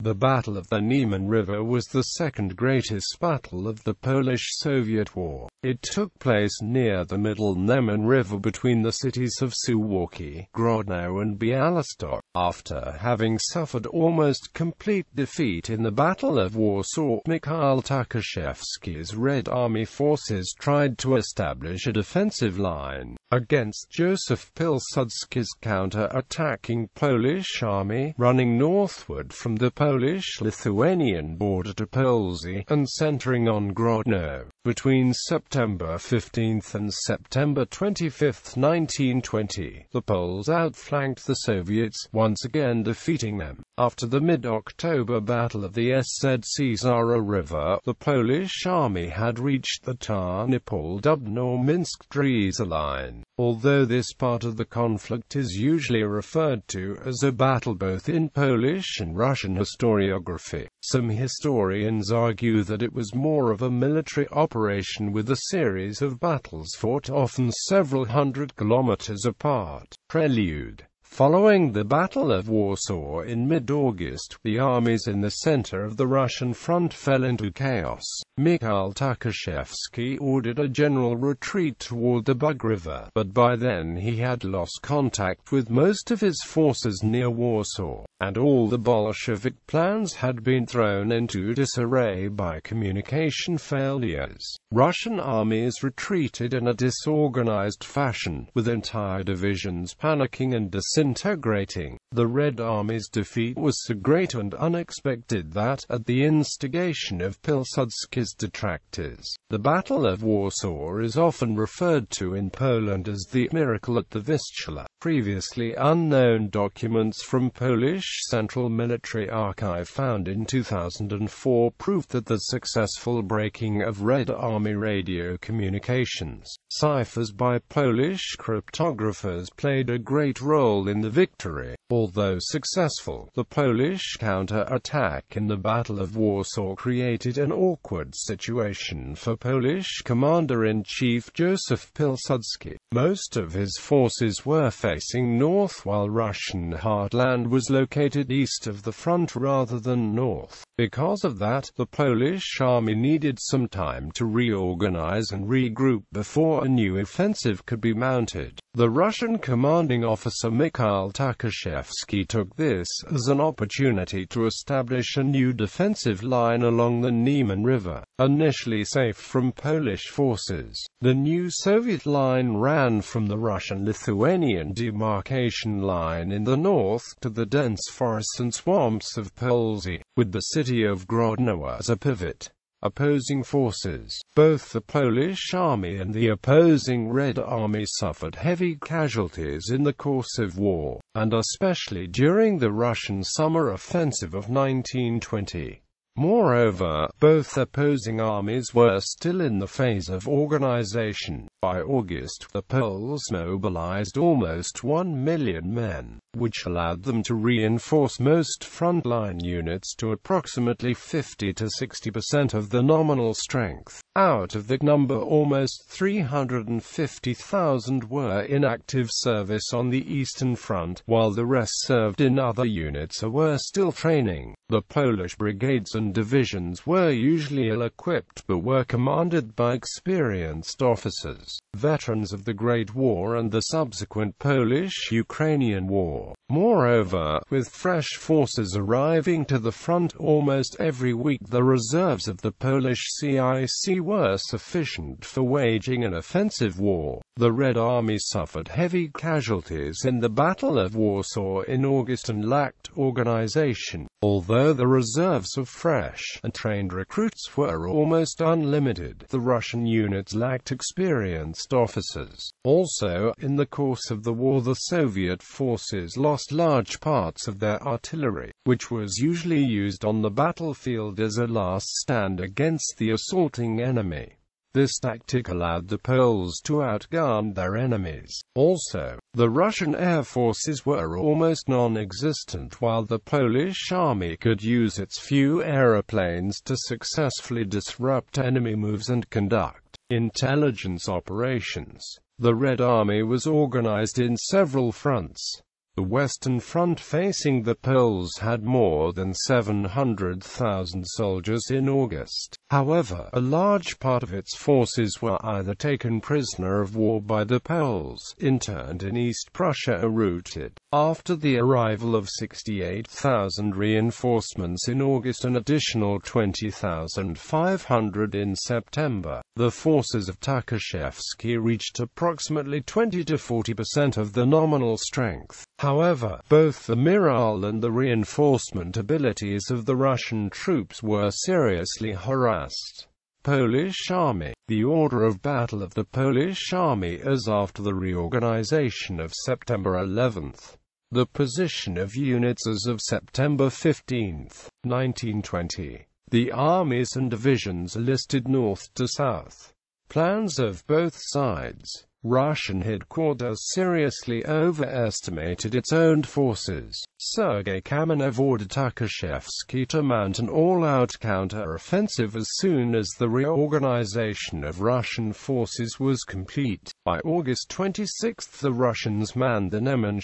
The Battle of the Neman River was the second greatest battle of the Polish-Soviet War. It took place near the middle Neman River between the cities of Suwałki, Grodno and Białystok. After having suffered almost complete defeat in the Battle of Warsaw, Mikhail Tukhachevski's Red Army forces tried to establish a defensive line against Józef Piłsudski's counter-attacking Polish army, running northward from the Polish-Lithuanian border to Polesie, and centering on Grodno. Between September 15 and September 25, 1920, the Poles outflanked the Soviets, once again defeating them. After the mid-October Battle of the Sedzara River, the Polish army had reached the Tarnopol-Dubno-Minsk-Drezа line. Although this part of the conflict is usually referred to as a battle both in Polish and Russian historiography, some historians argue that it was more of a military operation with a series of battles fought often several hundred kilometers apart. Prelude. Following the Battle of Warsaw in mid-August, the armies in the center of the Russian front fell into chaos. Mikhail Tukhachevski ordered a general retreat toward the Bug River, but by then he had lost contact with most of his forces near Warsaw, and all the Bolshevik plans had been thrown into disarray by communication failures. Russian armies retreated in a disorganized fashion, with entire divisions panicking and disintegrating. The Red Army's defeat was so great and unexpected that, at the instigation of Piłsudski's detractors, the Battle of Warsaw is often referred to in Poland as the Miracle at the Vistula. Previously unknown documents from Polish Central Military Archive found in 2004 proved that the successful breaking of Red Army radio communications ciphers by Polish cryptographers played a great role in the victory. Although successful, the Polish counter-attack in the Battle of Warsaw created an awkward situation for Polish Commander-in-Chief Józef Piłsudski. Most of his forces were facing north while Russian heartland was located east of the front rather than north. Because of that, the Polish army needed some time to reorganize and regroup before a new offensive could be mounted. The Russian commanding officer Mikhail Tukhachevski took this as an opportunity to establish a new defensive line along the Niemen River, initially safe from Polish forces. The new Soviet line ran from the Russian-Lithuanian demarcation line in the north to the dense forests and swamps of Polesie, with the city of Grodno as a pivot. Opposing forces. Both the Polish army and the opposing Red Army suffered heavy casualties in the course of war, and especially during the Russian summer offensive of 1920. Moreover, both opposing armies were still in the phase of organization. By August, the Poles mobilized almost 1 million men, which allowed them to reinforce most frontline units to approximately 50 to 60% of the nominal strength. Out of the number, almost 350,000 were in active service on the Eastern Front, while the rest served in other units or were still training. The Polish brigades and divisions were usually ill-equipped but were commanded by experienced officers, veterans of the Great War and the subsequent Polish-Ukrainian War. Moreover, with fresh forces arriving to the front almost every week, the reserves of the Polish CIC were sufficient for waging an offensive war. The Red Army suffered heavy casualties in the Battle of Warsaw in August and lacked organization. Although the reserves of fresh and trained recruits were almost unlimited, the Russian units lacked experienced officers. Also, in the course of the war, the Soviet forces lost large parts of their artillery, which was usually used on the battlefield as a last stand against the assaulting enemy. This tactic allowed the Poles to outgun their enemies. Also, the Russian air forces were almost non-existent, while the Polish army could use its few aeroplanes to successfully disrupt enemy moves and conduct intelligence operations. The Red Army was organized in several fronts. The Western Front facing the Poles had more than 700,000 soldiers in August. However, a large part of its forces were either taken prisoner of war by the Poles, interned in East Prussia or routed. After the arrival of 68,000 reinforcements in August and additional 20,500 in September, the forces of Tukhachevski reached approximately 20 to 40% of the nominal strength. However, both the morale and the reinforcement abilities of the Russian troops were seriously harassed. Polish Army. The order of battle of the Polish Army is after the reorganization of September 11th. The position of units as of September 15, 1920. The armies and divisions are listed north to south. Plans of both sides. Russian headquarters seriously overestimated its own forces. Sergei Kamenev ordered Tukhachevski to mount an all-out counter-offensive as soon as the reorganization of Russian forces was complete. By August 26 the Russians manned the Neman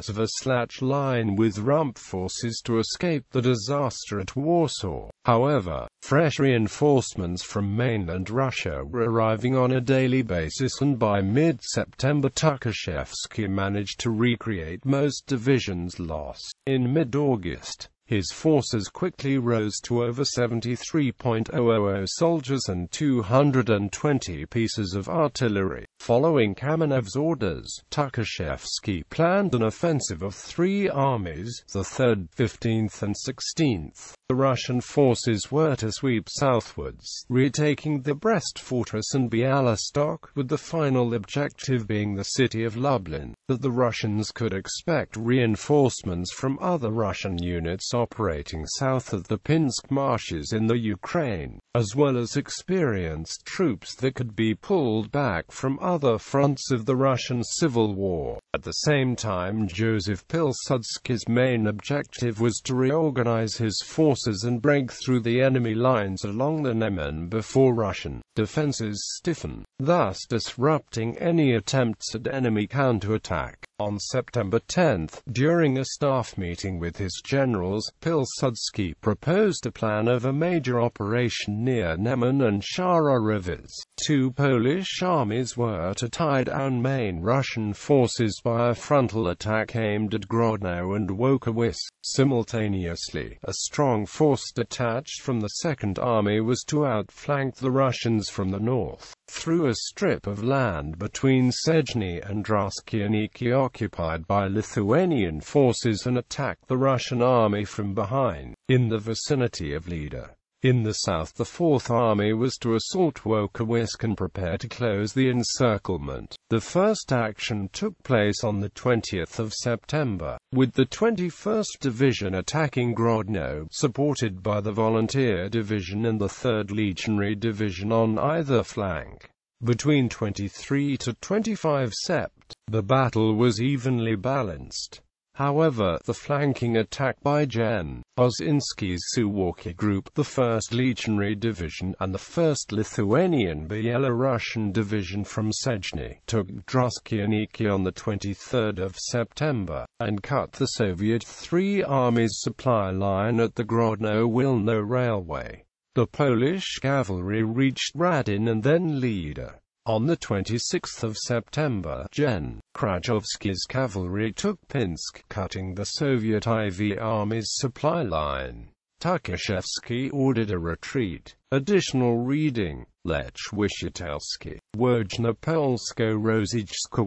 River line with rump forces to escape the disaster at Warsaw. However, fresh reinforcements from mainland Russia were arriving on a daily basis, and by mid-September Tukhachevski managed to recreate most divisions lost. In mid-August, his forces quickly rose to over 73,000 soldiers and 220 pieces of artillery. Following Kamenev's orders, Tukhachevski planned an offensive of three armies, the 3rd, 15th and 16th. The Russian forces were to sweep southwards, retaking the Brest fortress and Białystok, with the final objective being the city of Lublin. That the Russians could expect reinforcements from other Russian units operating south of the Pinsk marshes in the Ukraine, as well as experienced troops that could be pulled back from other fronts of the Russian Civil War. At the same time, Józef Piłsudski's main objective was to reorganize his forces and break through the enemy lines along the Neman before Russian defenses stiffen, thus disrupting any attempts at enemy counterattack. On September 10, during a staff meeting with his generals, Piłsudski proposed a plan of a major operation near Neman and Neman rivers. Two Polish armies were to tie down main Russian forces by a frontal attack aimed at Grodno and Białystok. Simultaneously, a strong force detached from the Second Army was to outflank the Russians from the north, through a strip of land between Szczecin and Grodno occupied by Lithuanian forces, and attack the Russian army from behind, in the vicinity of Lida. In the south, the Fourth Army was to assault Białystok and prepare to close the encirclement. The first action took place on the 20th of September, with the 21st Division attacking Grodno, supported by the Volunteer Division and the 3rd Legionary Division on either flank. Between 23 to 25 Sept, the battle was evenly balanced. However, the flanking attack by Gen. Osinski's Suwałki Group, the 1st Legionary Division, and the 1st Lithuanian Byelorussian Division from Szczecin, took Grodno on the 23rd of September, and cut the Soviet Three Armies supply line at the Grodno-Wilno Railway. The Polish cavalry reached Radin and then Lida. On the 26th of September, Gen. Tukhachevski's cavalry took Pinsk, cutting the Soviet IV Army's supply line. Tukhachevski ordered a retreat. Additional reading: Lech Wyszitelski, Wojna Polsko-Rosyjska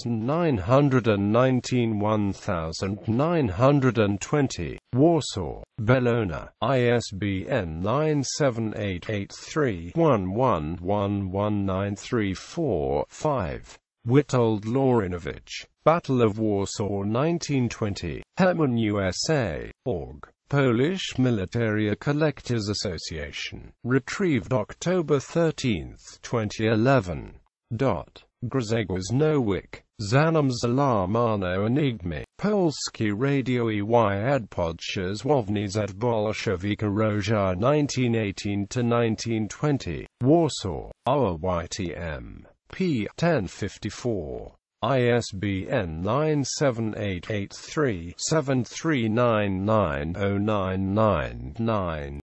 1919-1920, Warsaw, Bellona, ISBN 97883111934-5. Witold Lorinovich, Battle of Warsaw 1920, Hetman USA, org. Polish Military Collectors Association. Retrieved October 13, 2011. Grzegorz Nowik, Zanam Zalamano Enigmy. Polski Radio EY Podczas z Bolshevika Roja 1918-1920. Warsaw, ORYTM. p. 1054. ISBN 97883-7399-099-9.